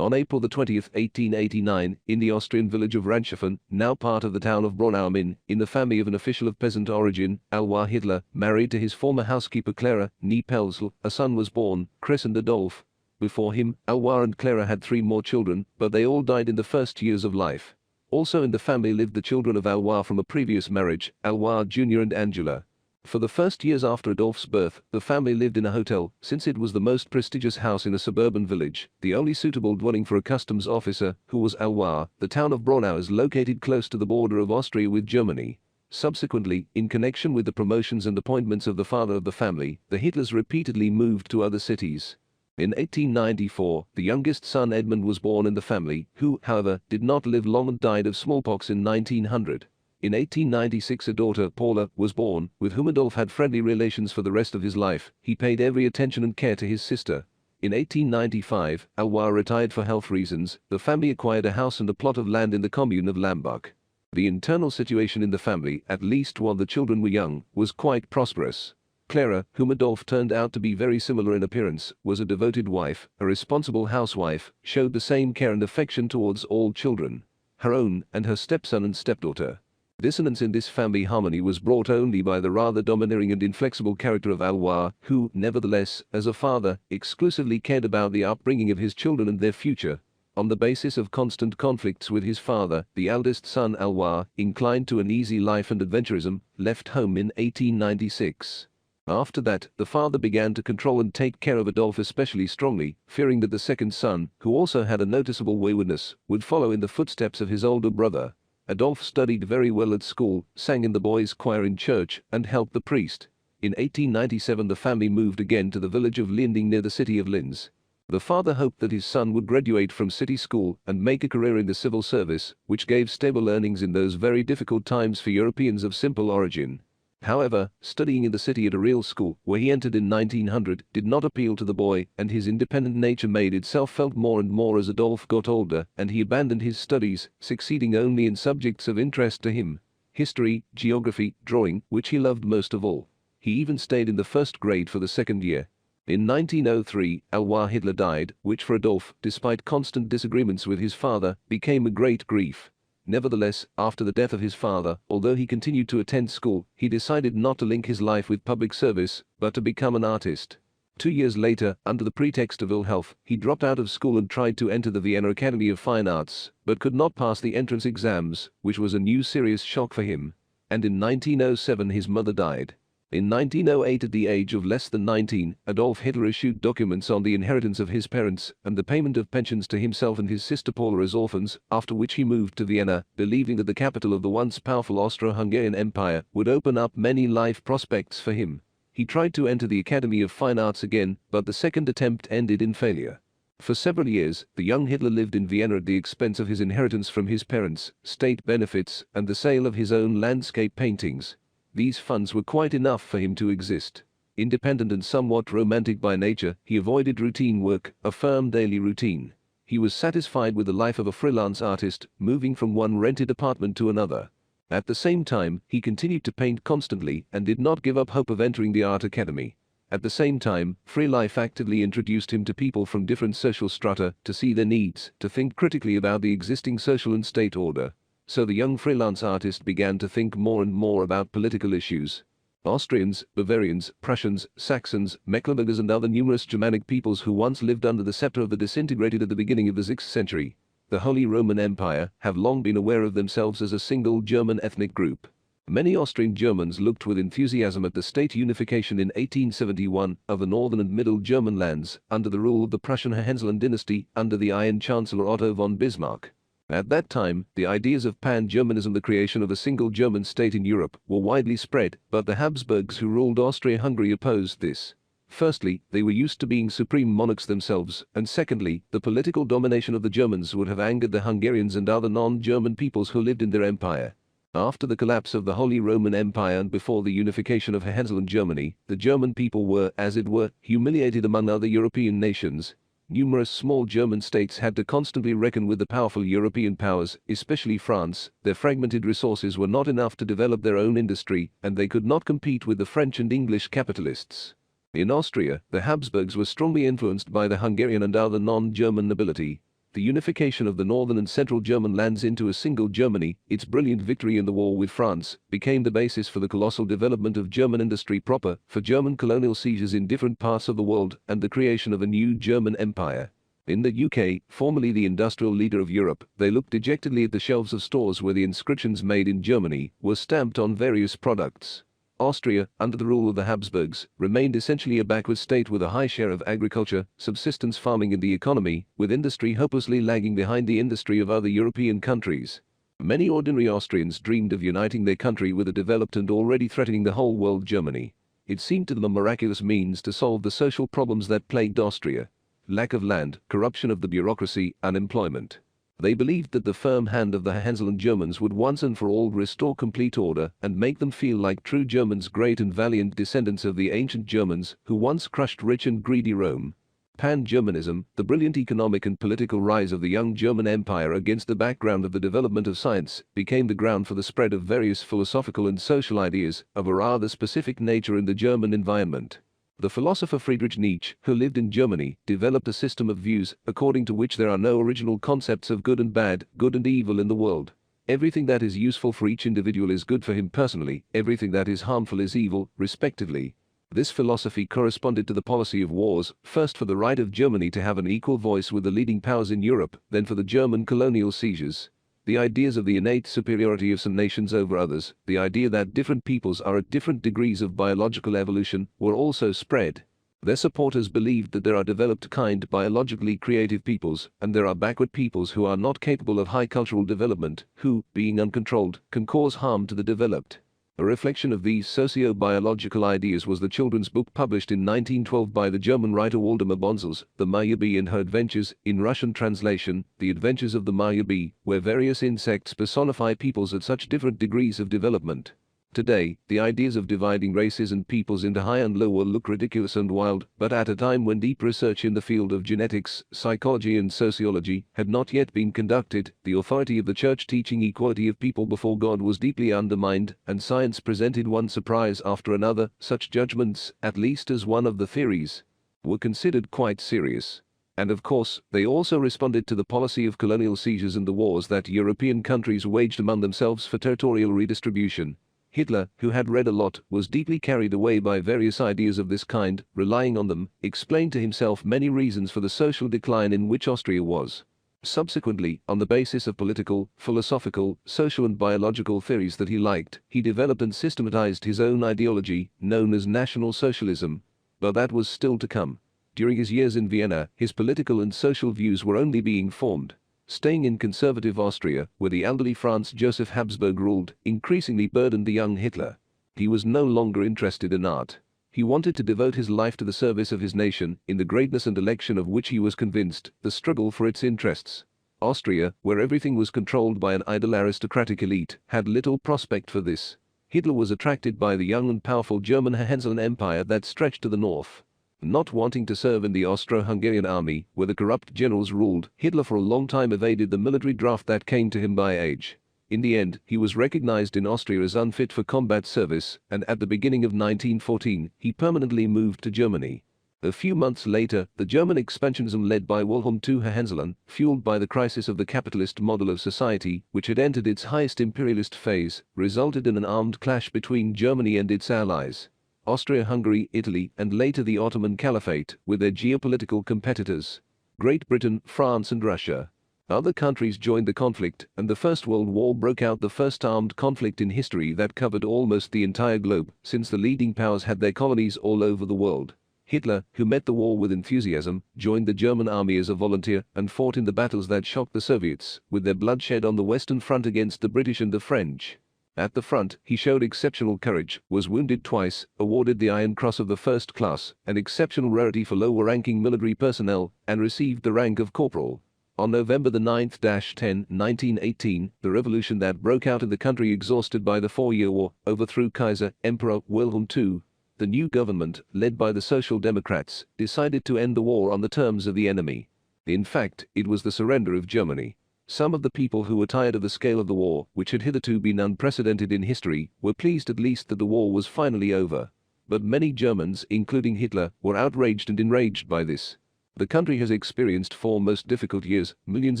On April 20, 1889, in the Austrian village of Ranshofen, now part of the town of Braun, in the family of an official of peasant origin, Adolf Hitler, married to his former housekeeper Clara, née Pelzl, a son was born, christened Adolph. Before him, Adolf and Clara had 3 more children, but they all died in the first years of life. Also in the family lived the children of Adolf from a previous marriage, Adolf Jr. and Angela. For the first years after Adolph's birth, the family lived in a hotel, since it was the most prestigious house in a suburban village, the only suitable dwelling for a customs officer, who was Adolf. The town of Braunau is located close to the border of Austria with Germany. Subsequently, in connection with the promotions and appointments of the father of the family, the Hitlers repeatedly moved to other cities. In 1894, the youngest son Edmund was born in the family, who, however, did not live long and died of smallpox in 1900. In 1896 a daughter, Paula, was born, with whom Adolf had friendly relations for the rest of his life. He paid every attention and care to his sister. In 1895, Adolf retired for health reasons. The family acquired a house and a plot of land in the commune of Lambach. The internal situation in the family, at least while the children were young, was quite prosperous. Clara, whom Adolf turned out to be very similar in appearance, was a devoted wife, a responsible housewife, showed the same care and affection towards all children, her own and her stepson and stepdaughter. Dissonance in this family harmony was brought only by the rather domineering and inflexible character of Adolf, who, nevertheless, as a father, exclusively cared about the upbringing of his children and their future. On the basis of constant conflicts with his father, the eldest son Adolf, inclined to an easy life and adventurism, left home in 1896. After that, the father began to control and take care of Adolf especially strongly, fearing that the second son, who also had a noticeable waywardness, would follow in the footsteps of his older brother. Adolf studied very well at school, sang in the boys' choir in church, and helped the priest. In 1897 the family moved again to the village of Linding near the city of Linz. The father hoped that his son would graduate from city school and make a career in the civil service, which gave stable earnings in those very difficult times for Europeans of simple origin. However, studying in the city at a real school, where he entered in 1900, did not appeal to the boy, and his independent nature made itself felt more and more as Adolf got older, and he abandoned his studies, succeeding only in subjects of interest to him: history, geography, drawing, which he loved most of all. He even stayed in the first grade for the second year. In 1903, Adolf Hitler died, which for Adolf, despite constant disagreements with his father, became a great grief. Nevertheless, after the death of his father, although he continued to attend school, he decided not to link his life with public service, but to become an artist. 2 years later, under the pretext of ill health, he dropped out of school and tried to enter the Vienna Academy of Fine Arts, but could not pass the entrance exams, which was a new serious shock for him. And in 1907 his mother died. In 1908, at the age of less than 19, Adolf Hitler issued documents on the inheritance of his parents and the payment of pensions to himself and his sister Paula as orphans, after which he moved to Vienna, believing that the capital of the once powerful Austro-Hungarian Empire would open up many life prospects for him. He tried to enter the Academy of Fine Arts again, but the second attempt ended in failure. For several years, the young Hitler lived in Vienna at the expense of his inheritance from his parents, state benefits, and the sale of his own landscape paintings. These funds were quite enough for him to exist. Independent and somewhat romantic by nature, he avoided routine work, a firm daily routine. He was satisfied with the life of a freelance artist, moving from one rented apartment to another. At the same time, he continued to paint constantly and did not give up hope of entering the art academy. At the same time, free life actively introduced him to people from different social strata, to see their needs, to think critically about the existing social and state order. So the young freelance artist began to think more and more about political issues. Austrians, Bavarians, Prussians, Saxons, Mecklenburgers and other numerous Germanic peoples who once lived under the scepter of the disintegrated at the beginning of the 6th century, the Holy Roman Empire, have long been aware of themselves as a single German ethnic group. Many Austrian Germans looked with enthusiasm at the state unification in 1871 of the northern and middle German lands, under the rule of the Prussian Hohenzollern dynasty, under the Iron Chancellor Otto von Bismarck. At that time, the ideas of pan-Germanism, the creation of a single German state in Europe, were widely spread, but the Habsburgs who ruled Austria-Hungary opposed this. Firstly, they were used to being supreme monarchs themselves, and secondly, the political domination of the Germans would have angered the Hungarians and other non-German peoples who lived in their empire. After the collapse of the Holy Roman Empire and before the unification of Hohenzollern Germany, the German people were, as it were, humiliated among other European nations. Numerous small German states had to constantly reckon with the powerful European powers, especially France. Their fragmented resources were not enough to develop their own industry, and they could not compete with the French and English capitalists. In Austria, the Habsburgs were strongly influenced by the Hungarian and other non-German nobility. the unification of the northern and central German lands into a single Germany, its brilliant victory in the war with France, became the basis for the colossal development of German industry proper, for German colonial seizures in different parts of the world, and the creation of a new German empire. In the UK, formerly the industrial leader of Europe, they looked dejectedly at the shelves of stores where the inscriptions "Made in Germany" were stamped on various products. Austria, under the rule of the Habsburgs, remained essentially a backward state with a high share of agriculture, subsistence farming in the economy, with industry hopelessly lagging behind the industry of other European countries. Many ordinary Austrians dreamed of uniting their country with a developed and already threatening the whole world Germany. It seemed to them a miraculous means to solve the social problems that plagued Austria: lack of land, corruption of the bureaucracy, unemployment. They believed that the firm hand of the Hohenzollern Germans would once and for all restore complete order and make them feel like true Germans, great and valiant descendants of the ancient Germans who once crushed rich and greedy Rome. Pan-Germanism, the brilliant economic and political rise of the young German Empire against the background of the development of science, became the ground for the spread of various philosophical and social ideas of a rather specific nature in the German environment. The philosopher Friedrich Nietzsche, who lived in Germany, developed a system of views according to which there are no original concepts of good and bad, good and evil in the world. Everything that is useful for each individual is good for him personally, everything that is harmful is evil, respectively. This philosophy corresponded to the policy of wars, first for the right of Germany to have an equal voice with the leading powers in Europe, then for the German colonial seizures. The ideas of the innate superiority of some nations over others, the idea that different peoples are at different degrees of biological evolution, were also spread. Their supporters believed that there are developed kind, biologically creative peoples, and there are backward peoples who are not capable of high cultural development, who, being uncontrolled, can cause harm to the developed. A reflection of these socio-biological ideas was the children's book published in 1912 by the German writer Waldemar Bonzel's The Maya Bee and Her Adventures, in Russian translation, The Adventures of the Maya Bee, where various insects personify peoples at such different degrees of development. Today, the ideas of dividing races and peoples into high and low will look ridiculous and wild, but at a time when deep research in the field of genetics, psychology and sociology had not yet been conducted, the authority of the Church teaching equality of people before God was deeply undermined, and science presented one surprise after another. Such judgments, at least as one of the theories, were considered quite serious. And of course, they also responded to the policy of colonial seizures and the wars that European countries waged among themselves for territorial redistribution. Hitler, who had read a lot, was deeply carried away by various ideas of this kind, relying on them, explained to himself many reasons for the social decline in which Austria was. Subsequently, on the basis of political, philosophical, social and biological theories that he liked, he developed and systematized his own ideology, known as National Socialism. But that was still to come. During his years in Vienna, his political and social views were only being formed. Staying in conservative Austria, where the elderly Franz Joseph Habsburg ruled, increasingly burdened the young Hitler. He was no longer interested in art. He wanted to devote his life to the service of his nation, in the greatness and election of which he was convinced, the struggle for its interests. Austria, where everything was controlled by an idle aristocratic elite, had little prospect for this. Hitler was attracted by the young and powerful German Hohenzollern Empire that stretched to the north. Not wanting to serve in the Austro-Hungarian army, where the corrupt generals ruled, Hitler for a long time evaded the military draft that came to him by age. In the end, he was recognized in Austria as unfit for combat service, and at the beginning of 1914, he permanently moved to Germany. A few months later, the German expansionism led by Wilhelm II Hohenzollern, fueled by the crisis of the capitalist model of society, which had entered its highest imperialist phase, resulted in an armed clash between Germany and its allies. Austria-Hungary, Italy, and later the Ottoman Caliphate, with their geopolitical competitors, Great Britain, France and Russia. Other countries joined the conflict, and the First World War broke out, the first armed conflict in history that covered almost the entire globe, since the leading powers had their colonies all over the world. Hitler, who met the war with enthusiasm, joined the German army as a volunteer and fought in the battles that shocked the Soviets, with their bloodshed on the Western Front against the British and the French. At the front, he showed exceptional courage, was wounded twice, awarded the Iron Cross of the First Class, an exceptional rarity for lower-ranking military personnel, and received the rank of corporal. On November 9-10, 1918, the revolution that broke out in the country, exhausted by the four-year war, overthrew Kaiser Emperor Wilhelm II. The new government, led by the Social Democrats, decided to end the war on the terms of the enemy. In fact, it was the surrender of Germany. Some of the people who were tired of the scale of the war, which had hitherto been unprecedented in history, were pleased at least that the war was finally over. But many Germans, including Hitler, were outraged and enraged by this. The country has experienced 4 most difficult years. Millions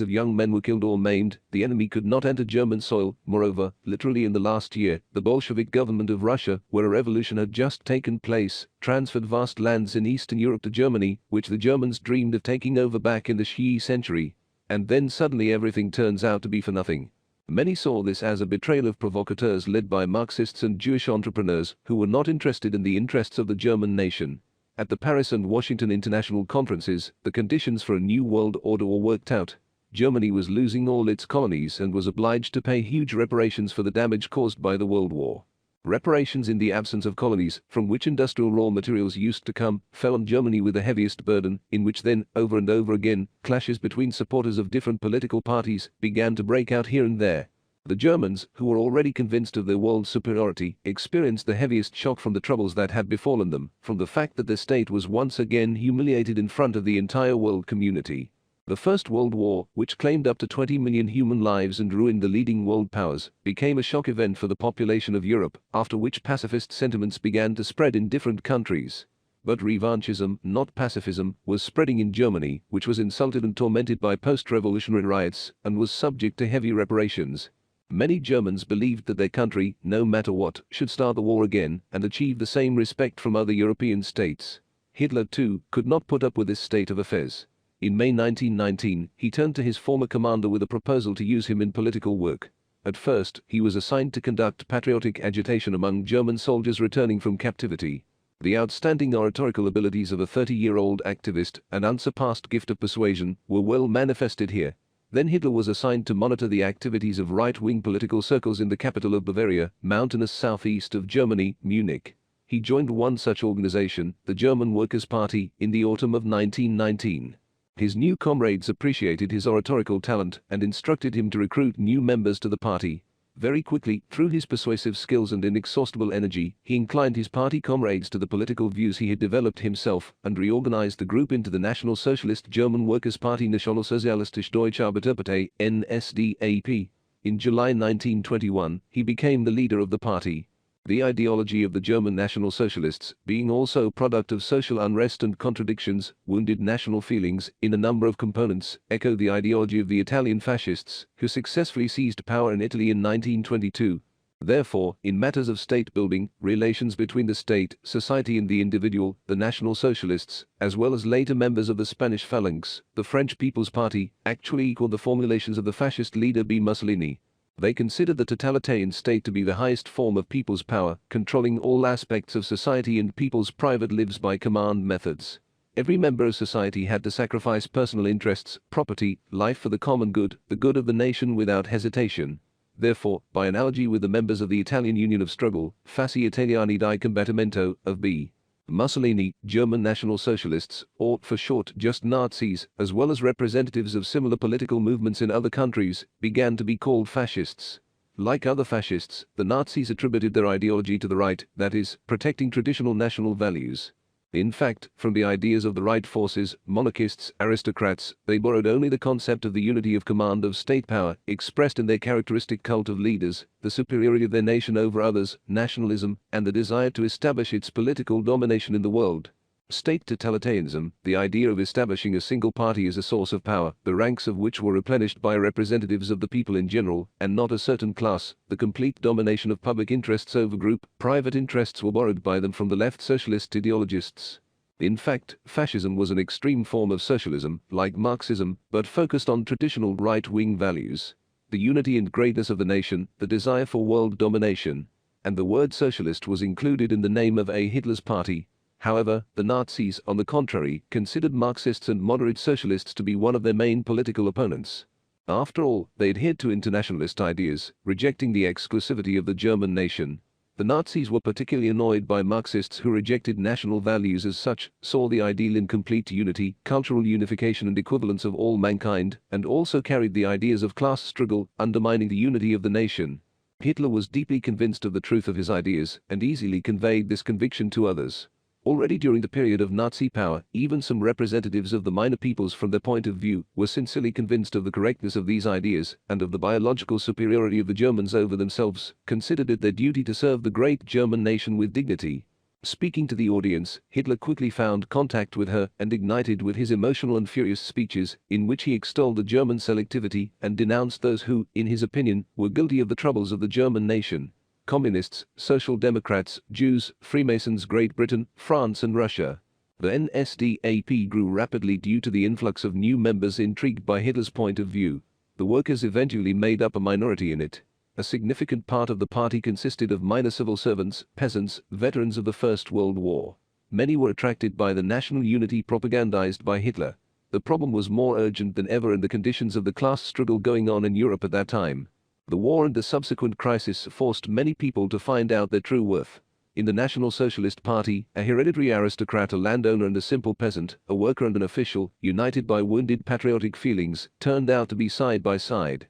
of young men were killed or maimed. The enemy could not enter German soil. Moreover, literally in the last year, the Bolshevik government of Russia, where a revolution had just taken place, transferred vast lands in Eastern Europe to Germany, which the Germans dreamed of taking over back in the Xi century. And then suddenly everything turns out to be for nothing. Many saw this as a betrayal of provocateurs led by Marxists and Jewish entrepreneurs who were not interested in the interests of the German nation. At the Paris and Washington international conferences, the conditions for a new world order were worked out. Germany was losing all its colonies and was obliged to pay huge reparations for the damage caused by the World War. Reparations in the absence of colonies, from which industrial raw materials used to come, fell on Germany with the heaviest burden, in which then, over and over again, clashes between supporters of different political parties began to break out here and there. The Germans, who were already convinced of their world superiority, experienced the heaviest shock from the troubles that had befallen them, from the fact that their state was once again humiliated in front of the entire world community. The First World War, which claimed up to 20 million human lives and ruined the leading world powers, became a shock event for the population of Europe, after which pacifist sentiments began to spread in different countries. But revanchism, not pacifism, was spreading in Germany, which was insulted and tormented by post-revolutionary riots, and was subject to heavy reparations. Many Germans believed that their country, no matter what, should start the war again and achieve the same respect from other European states. Hitler, too, could not put up with this state of affairs. In May 1919, he turned to his former commander with a proposal to use him in political work. At first, he was assigned to conduct patriotic agitation among German soldiers returning from captivity. The outstanding oratorical abilities of a 30-year-old activist and unsurpassed gift of persuasion were well manifested here. Then Hitler was assigned to monitor the activities of right-wing political circles in the capital of Bavaria, mountainous southeast of Germany, Munich. He joined one such organization, the German Workers' Party, in the autumn of 1919. His new comrades appreciated his oratorical talent and instructed him to recruit new members to the party. Very quickly, through his persuasive skills and inexhaustible energy, he inclined his party comrades to the political views he had developed himself and reorganized the group into the National Socialist German Workers' Party Nationalsozialistische Deutsche Arbeiterpartei, NSDAP. In July 1921, he became the leader of the party. The ideology of the German National Socialists, being also a product of social unrest and contradictions, wounded national feelings in a number of components, echoed the ideology of the Italian fascists, who successfully seized power in Italy in 1922. Therefore, in matters of state building, relations between the state, society and the individual, the National Socialists, as well as later members of the Spanish Phalanx, the French People's Party, actually equaled the formulations of the fascist leader B. Mussolini. They considered the totalitarian state to be the highest form of people's power, controlling all aspects of society and people's private lives by command methods. Every member of society had to sacrifice personal interests, property, life for the common good, the good of the nation without hesitation. Therefore, by analogy with the members of the Italian Union of Struggle, Fasci Italiani di Combattimento, of B. Mussolini, German National Socialists, or for short just Nazis, as well as representatives of similar political movements in other countries, began to be called fascists. Like other fascists, the Nazis attributed their ideology to the right, that is, protecting traditional national values. In fact, from the ideas of the right forces, monarchists, aristocrats, they borrowed only the concept of the unity of command of state power, expressed in their characteristic cult of leaders, the superiority of their nation over others, nationalism, and the desire to establish its political domination in the world. State totalitarianism, the idea of establishing a single party as a source of power, the ranks of which were replenished by representatives of the people in general, and not a certain class, the complete domination of public interests over group, private interests were borrowed by them from the left socialist ideologists. In fact, fascism was an extreme form of socialism, like Marxism, but focused on traditional right-wing values. The unity and greatness of the nation, the desire for world domination. And the word socialist was included in the name of A. Hitler's party. However, the Nazis, on the contrary, considered Marxists and moderate socialists to be one of their main political opponents. After all, they adhered to internationalist ideas, rejecting the exclusivity of the German nation. The Nazis were particularly annoyed by Marxists who rejected national values as such, saw the ideal in complete unity, cultural unification and equivalence of all mankind, and also carried the ideas of class struggle, undermining the unity of the nation. Hitler was deeply convinced of the truth of his ideas, and easily conveyed this conviction to others. Already during the period of Nazi power, even some representatives of the minor peoples from their point of view were sincerely convinced of the correctness of these ideas and of the biological superiority of the Germans over themselves, considered it their duty to serve the great German nation with dignity. Speaking to the audience, Hitler quickly found contact with her and ignited with his emotional and furious speeches, in which he extolled the German selectivity and denounced those who, in his opinion, were guilty of the troubles of the German nation: communists, social democrats, Jews, Freemasons, Great Britain, France and Russia. The NSDAP grew rapidly due to the influx of new members intrigued by Hitler's point of view. The workers eventually made up a minority in it. A significant part of the party consisted of minor civil servants, peasants, veterans of the First World War. Many were attracted by the national unity propagandized by Hitler. The problem was more urgent than ever in the conditions of the class struggle going on in Europe at that time. The war and the subsequent crisis forced many people to find out their true worth. In the National Socialist Party, a hereditary aristocrat, a landowner and a simple peasant, a worker and an official, united by wounded patriotic feelings, turned out to be side by side.